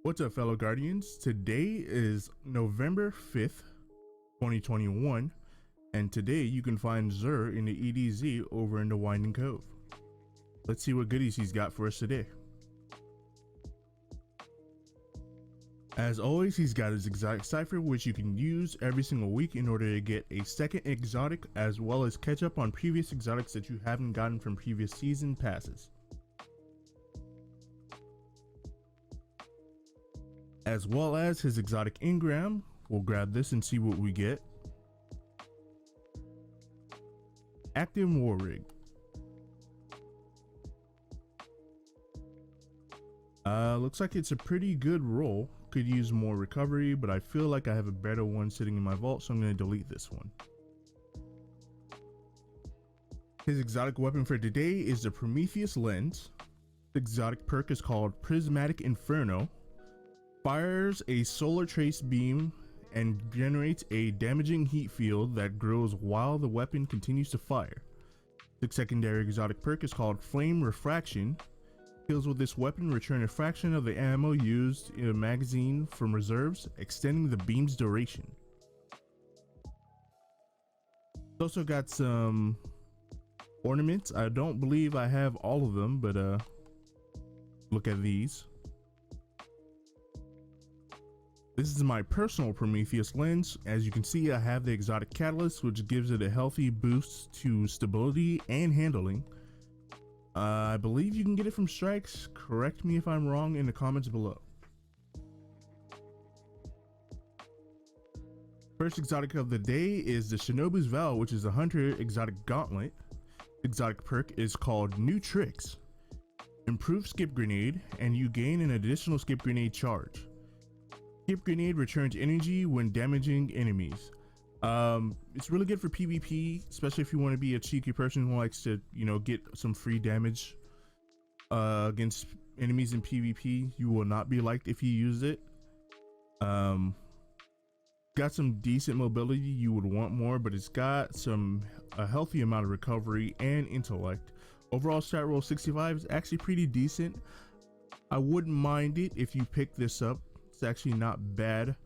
What's up, fellow Guardians? Today is November 5th, 2021, and today you can find Zur in the EDZ over in the Winding Cove. Let's see what goodies he's got for us today. As always, he's got his exotic cipher, which you can use every single week in order to get a second exotic, as well as catch up on previous exotics that you haven't gotten from previous season passes. As well as his exotic engram. We'll grab this and see what we get. Active War Rig. Looks like it's a pretty good roll. Could use more recovery, but I feel like I have a better one sitting in my vault, so I'm going to delete this one. His exotic weapon for today is the Prometheus Lens. The exotic perk is called Prismatic Inferno. Fires a solar trace beam and generates a damaging heat field that grows while the weapon continues to fire. The secondary exotic perk is called Flame Refraction. Kills with this weapon return a fraction of the ammo used in a magazine from reserves, extending the beam's duration. It's also got some ornaments. I don't believe I have all of them, but look at these. This is my personal Prometheus lens. As you can see, I have the exotic catalyst, which gives it a healthy boost to stability and handling. I believe you can get it from strikes. Correct me if I'm wrong in the comments below. First exotic of the day is the Shinobu's Vow, which is a hunter exotic gauntlet. Exotic perk is called New Tricks. Improve skip grenade, and you gain an additional skip grenade charge. Skip grenade returns energy when damaging enemies. It's really good for PvP, especially if you want to be a cheeky person who likes to, get some free damage against enemies in PvP. You will not be liked if you use it. Got some decent mobility. You would want more, but it's got a healthy amount of recovery and intellect. Overall stat roll 65 is actually pretty decent. I wouldn't mind it if you pick this up. It's actually not bad.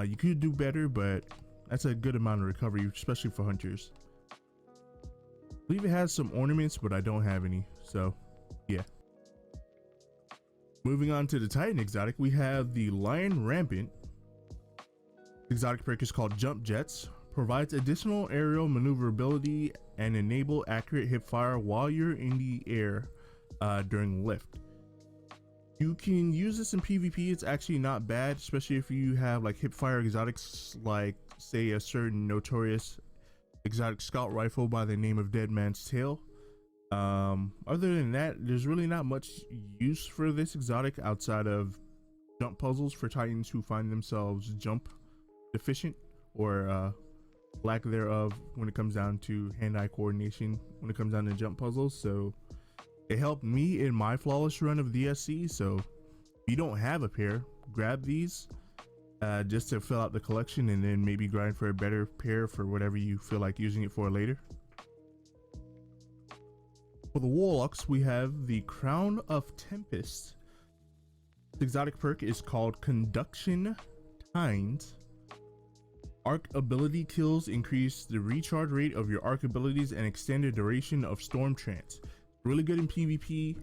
You could do better, but that's a good amount of recovery, especially for hunters. I believe it has some ornaments, but I don't have any, so yeah. Moving on to the Titan exotic, we have the Lion Rampant. Exotic perk is called Jump Jets. Provides additional aerial maneuverability and enable accurate hip fire while you're in the air during lift. You can use this in PvP. It's actually not bad, especially if you have like hip fire exotics, like say a certain notorious exotic scout rifle by the name of Dead Man's Tail. Other than that, there's really not much use for this exotic outside of jump puzzles for Titans who find themselves jump deficient or lack thereof when it comes down to hand-eye coordination when it comes down to jump puzzles. So it helped me in my flawless run of DSC. So if you don't have a pair, grab these just to fill out the collection, and then maybe grind for a better pair for whatever you feel like using it for later. For the Warlocks, we have the Crown of Tempest. The exotic perk is called Conduction Tines. Arc ability kills increase the recharge rate of your arc abilities and extend the duration of storm trance. Really good in PvP.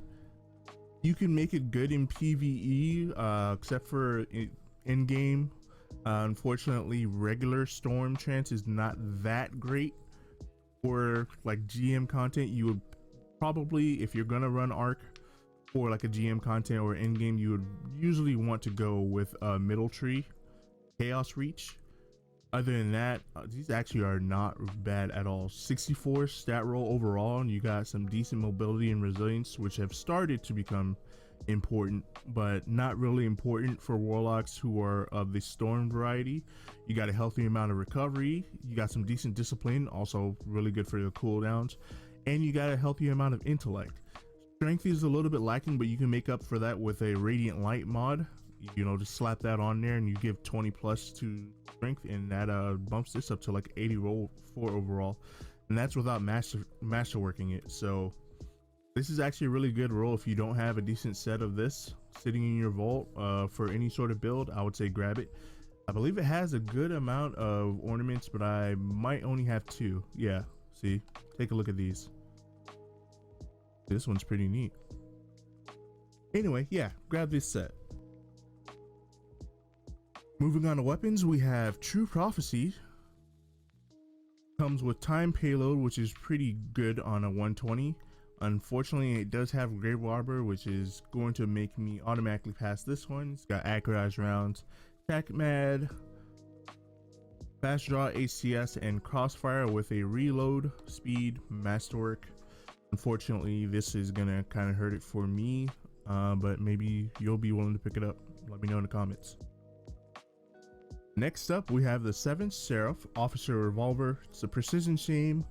You can make it good in PvE, except for in game. Unfortunately, regular storm trance is not that great for like GM content. You would probably, if you're gonna run arc for like a GM content or in game, you would usually want to go with a middle tree chaos reach. Other than that, these actually are not bad at all. 64 stat roll overall, and you got some decent mobility and resilience, which have started to become important, but not really important for warlocks who are of the storm variety. You got a healthy amount of recovery. You got some decent discipline, also really good for your cooldowns, and you got a healthy amount of intellect. Strength is a little bit lacking, but you can make up for that with a Radiant Light mod. Just slap that on there and you give 20 plus to strength, and that bumps this up to like 84 overall, and that's without masterworking it. So This is actually a really good roll if you don't have a decent set of this sitting in your vault for any sort of build. I would say grab it. I believe it has a good amount of ornaments, but I might only have 2. Yeah, see, take a look at these. This one's pretty neat. Anyway, yeah, grab this set. Moving on to weapons, we have True Prophecy. Comes with time payload, which is pretty good on a 120. Unfortunately, it does have Grave Arbor, which is going to make me automatically pass this one. It's got accurized rounds, attack mad, fast draw HCS, and crossfire with a reload speed masterwork. Unfortunately, this is gonna kind of hurt it for me, but maybe you'll be willing to pick it up. Let me know in the comments. Next up, we have the 7th Seraph Officer Revolver. It's a precision frame,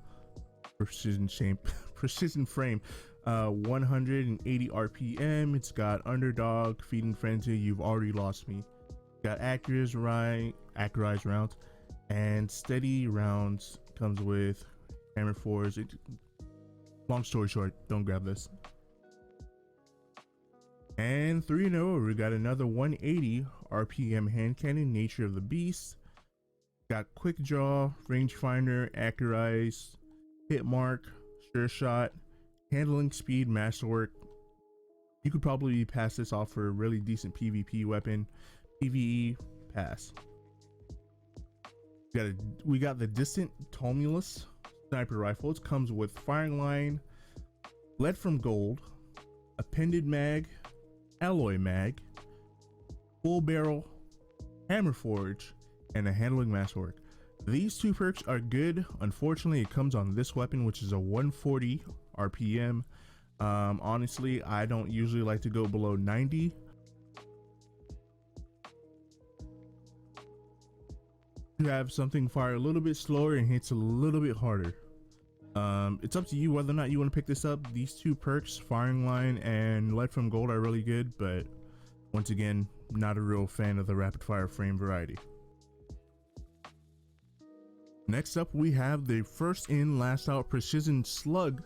180 RPM. It's got underdog, feeding frenzy, you've already lost me. Got accurized rounds and steady rounds. Comes with hammer fours. Long story short, don't grab this. And 3-0, we got another 180 RPM hand cannon, Nature of the Beast. Got quick draw, rangefinder, accurized, hit mark, sure shot, handling speed, masterwork. You could probably pass this off for a really decent PvP weapon. PvE, pass. We got the Distant Tumulus sniper rifle. It comes with firing line, lead from gold, appended mag, alloy mag, full barrel, hammer forge, and a handling masterwork. These 2 perks are good. Unfortunately, it comes on this weapon, which is a 140 RPM. Honestly, I don't usually like to go below 90. You have something fire a little bit slower and hits a little bit harder. It's up to you whether or not you want to pick this up. These 2 perks, firing line and lead from gold, are really good, but once again, not a real fan of the rapid fire frame variety. Next up, we have the first in last out precision slug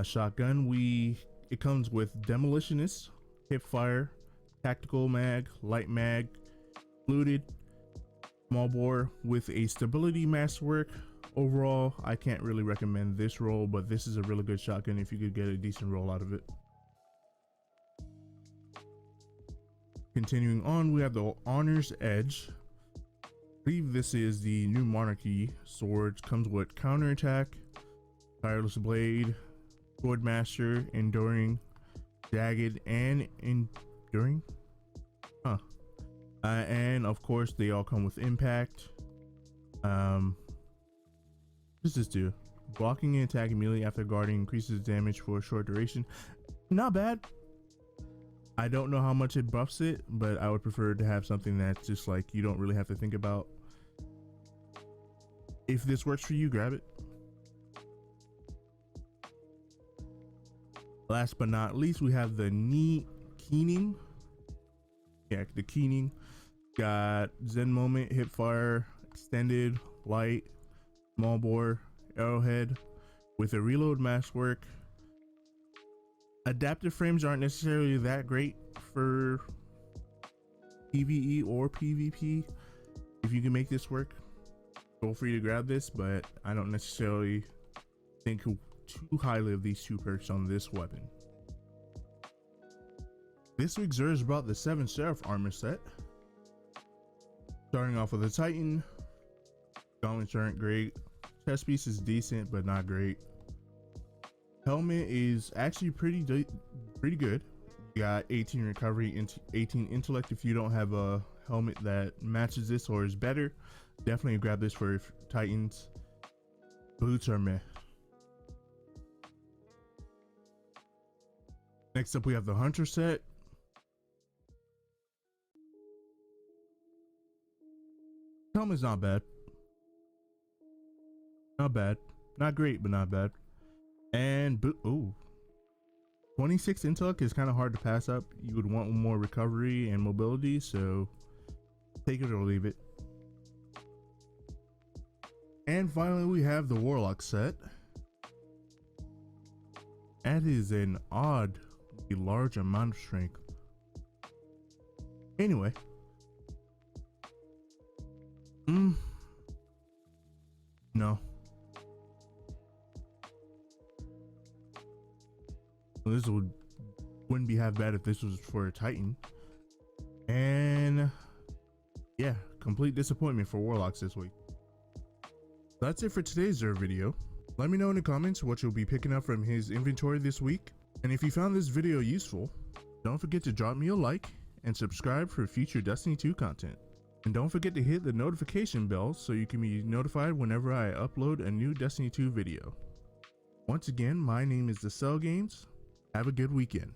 shotgun. It comes with demolitionist, hip fire, tactical mag, light mag, fluted, small bore with a stability masterwork. Overall, I can't really recommend this roll, but this is a really good shotgun if you could get a decent roll out of it. Continuing on, we have the Honor's Edge. I believe this is the new Monarchy sword. Comes with counterattack, tireless blade, sword master, enduring, jagged, and enduring. And of course, they all come with impact. What does this do? Blocking and attack immediately after guarding increases damage for a short duration. Not bad. I don't know how much it buffs it, but I would prefer to have something that's just like you don't really have to think about. If this works for you, grab it. Last but not least, we have the Keening. Yeah, the Keening. Got Zen Moment, hip fire, extended, light, small bore, arrowhead with a reload masterwork. Adaptive frames aren't necessarily that great for PvE or PvP. If you can make this work, feel free to grab this, but I don't necessarily think too highly of these 2 perks on this weapon. This week's Xur is about the 7th Seraph armor set. Starting off with a Titan. Gauntlets aren't great. Chest piece is decent, but not great. Helmet is actually pretty good. You got 18 recovery, 18 intellect. If you don't have a helmet that matches this or is better, definitely grab this for Titans. Boots are meh. Next up, we have the Hunter set. Helmet's not bad. Not bad. Not great, but not bad. And 26 intellect is kind of hard to pass up. You would want more recovery and mobility, so take it or leave it. And finally, we have the Warlock set. That is an odd, large amount of strength. Anyway. No. This wouldn't be half bad if this was for a Titan. And yeah, complete disappointment for Warlocks this week. That's it for today's Zerg video. Let me know in the comments what you'll be picking up from his inventory this week. And if you found this video useful, don't forget to drop me a like and subscribe for future Destiny 2 content. And don't forget to hit the notification bell so you can be notified whenever I upload a new Destiny 2 video. Once again, my name is The Cell Games. Have a good weekend.